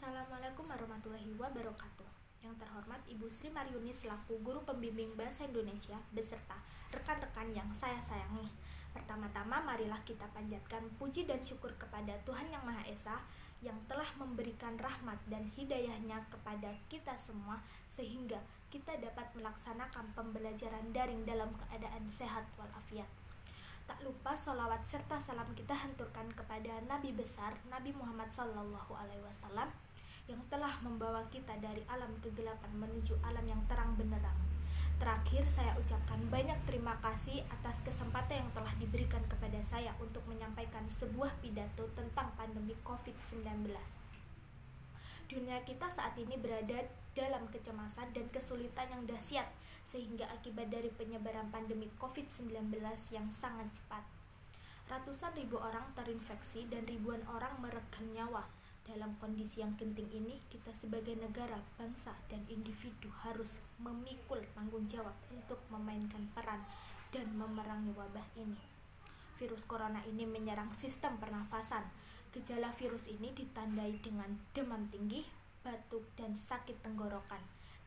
Assalamualaikum warahmatullahi wabarakatuh. Yang terhormat Ibu Sri Maryuni selaku Guru Pembimbing Bahasa Indonesia beserta rekan-rekan yang saya sayangi. Pertama-tama marilah kita panjatkan puji dan syukur kepada Tuhan Yang Maha Esa yang telah memberikan rahmat dan hidayahnya kepada kita semua sehingga kita dapat melaksanakan pembelajaran daring dalam keadaan sehat walafiat. Tak lupa sholawat serta salam kita hanturkan kepada Nabi besar Nabi Muhammad SAW yang telah membawa kita dari alam kegelapan menuju alam yang terang benderang. Terakhir saya ucapkan banyak terima kasih atas kesempatan yang telah diberikan kepada saya untuk menyampaikan sebuah pidato tentang pandemi COVID-19. Dunia kita saat ini berada dalam kecemasan dan kesulitan yang dahsyat sehingga akibat dari penyebaran pandemi COVID-19 yang sangat cepat. Ratusan ribu orang terinfeksi dan ribuan orang meregang nyawa. Dalam kondisi yang genting ini, kita sebagai negara, bangsa, dan individu harus memikul tanggung jawab untuk memainkan peran dan memerangi wabah ini. Virus corona ini menyerang sistem pernafasan. Gejala virus ini ditandai dengan demam tinggi, batuk, dan sakit tenggorokan,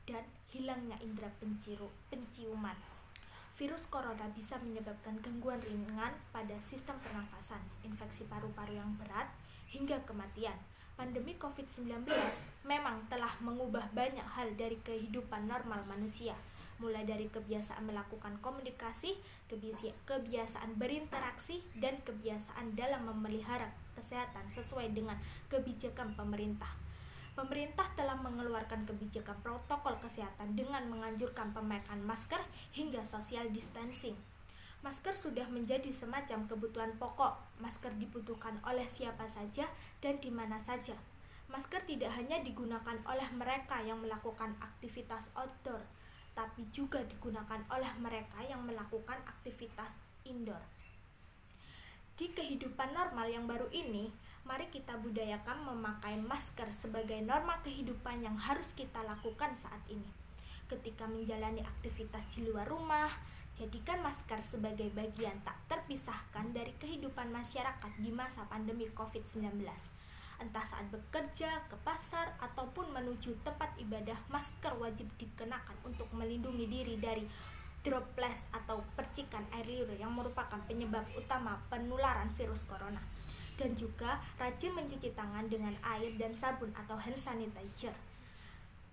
dan hilangnya indera penciuman. Virus corona bisa menyebabkan gangguan ringan pada sistem pernafasan, infeksi paru-paru yang berat, hingga kematian. Pandemi COVID-19 memang telah mengubah banyak hal dari kehidupan normal manusia, mulai dari kebiasaan melakukan komunikasi, kebiasaan berinteraksi, dan kebiasaan dalam memelihara kesehatan sesuai dengan kebijakan pemerintah. Pemerintah telah mengeluarkan kebijakan protokol kesehatan dengan menganjurkan pemakaian masker hingga social distancing. Masker sudah menjadi semacam kebutuhan pokok. Masker dibutuhkan oleh siapa saja dan di mana saja. Masker tidak hanya digunakan oleh mereka yang melakukan aktivitas outdoor, tapi juga digunakan oleh mereka yang melakukan aktivitas indoor. Di kehidupan normal yang baru ini, mari kita budayakan memakai masker sebagai norma kehidupan yang harus kita lakukan saat ini. Ketika menjalani aktivitas di luar rumah, jadikan masker sebagai bagian tak terpisahkan dari kehidupan masyarakat di masa pandemi COVID-19. Entah saat bekerja, ke pasar, ataupun menuju tempat ibadah, masker wajib dikenakan untuk melindungi diri dari droplets atau percikan air liur yang merupakan penyebab utama penularan virus corona. Dan juga rajin mencuci tangan dengan air dan sabun atau hand sanitizer.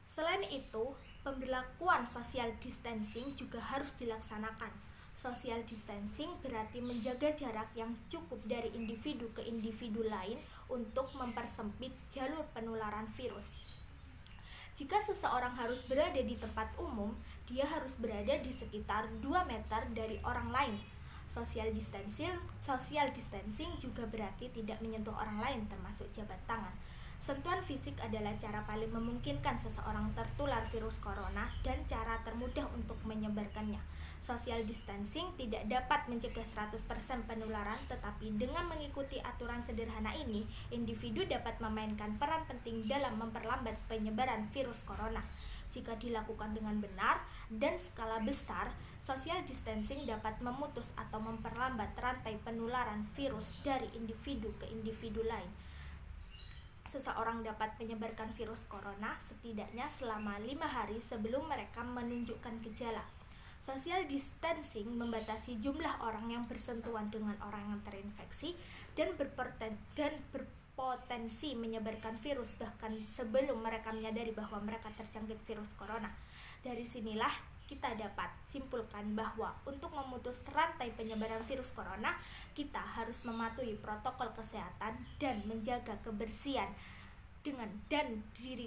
Selain itu, pemberlakuan social distancing juga harus dilaksanakan. Social distancing berarti menjaga jarak yang cukup dari individu ke individu lain untuk mempersempit jalur penularan virus. Jika seseorang harus berada di tempat umum, dia harus berada di sekitar 2 meter dari orang lain. Social distancing juga berarti tidak menyentuh orang lain termasuk jabat tangan. Sentuhan fisik adalah cara paling memungkinkan seseorang tertular virus corona dan cara termudah untuk menyebarkannya. Social distancing tidak dapat mencegah 100% penularan, tetapi dengan mengikuti aturan sederhana ini, individu dapat memainkan peran penting dalam memperlambat penyebaran virus corona. Jika dilakukan dengan benar dan skala besar, social distancing dapat memutus atau memperlambat rantai penularan virus dari individu ke individu lain. Seseorang dapat menyebarkan virus corona setidaknya selama 5 hari sebelum mereka menunjukkan gejala. Social distancing membatasi jumlah orang yang bersentuhan dengan orang yang terinfeksi dan berpotensi menyebarkan virus bahkan sebelum mereka menyadari bahwa mereka terjangkit virus corona. Dari sinilah kita dapat simpulkan bahwa untuk memutus rantai penyebaran virus corona, kita harus mematuhi protokol kesehatan dan menjaga kebersihan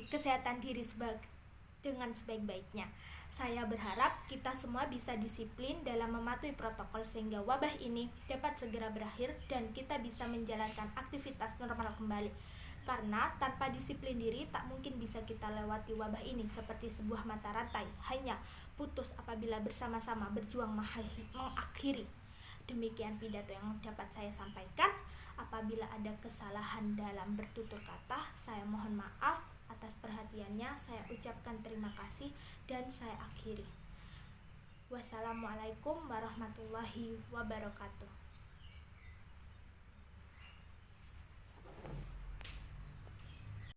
kesehatan diri dengan sebaik-baiknya. Saya berharap kita semua bisa disiplin dalam mematuhi protokol sehingga wabah ini dapat segera berakhir dan kita bisa menjalankan aktivitas normal kembali. Karena tanpa disiplin diri tak mungkin bisa kita lewati wabah ini seperti sebuah mata rantai, hanya putus apabila bersama-sama berjuang mengakhiri. Demikian pidato yang dapat saya sampaikan. Apabila ada kesalahan dalam bertutur kata, saya mohon maaf atas perhatiannya. Saya ucapkan terima kasih dan saya akhiri. Wassalamualaikum warahmatullahi wabarakatuh.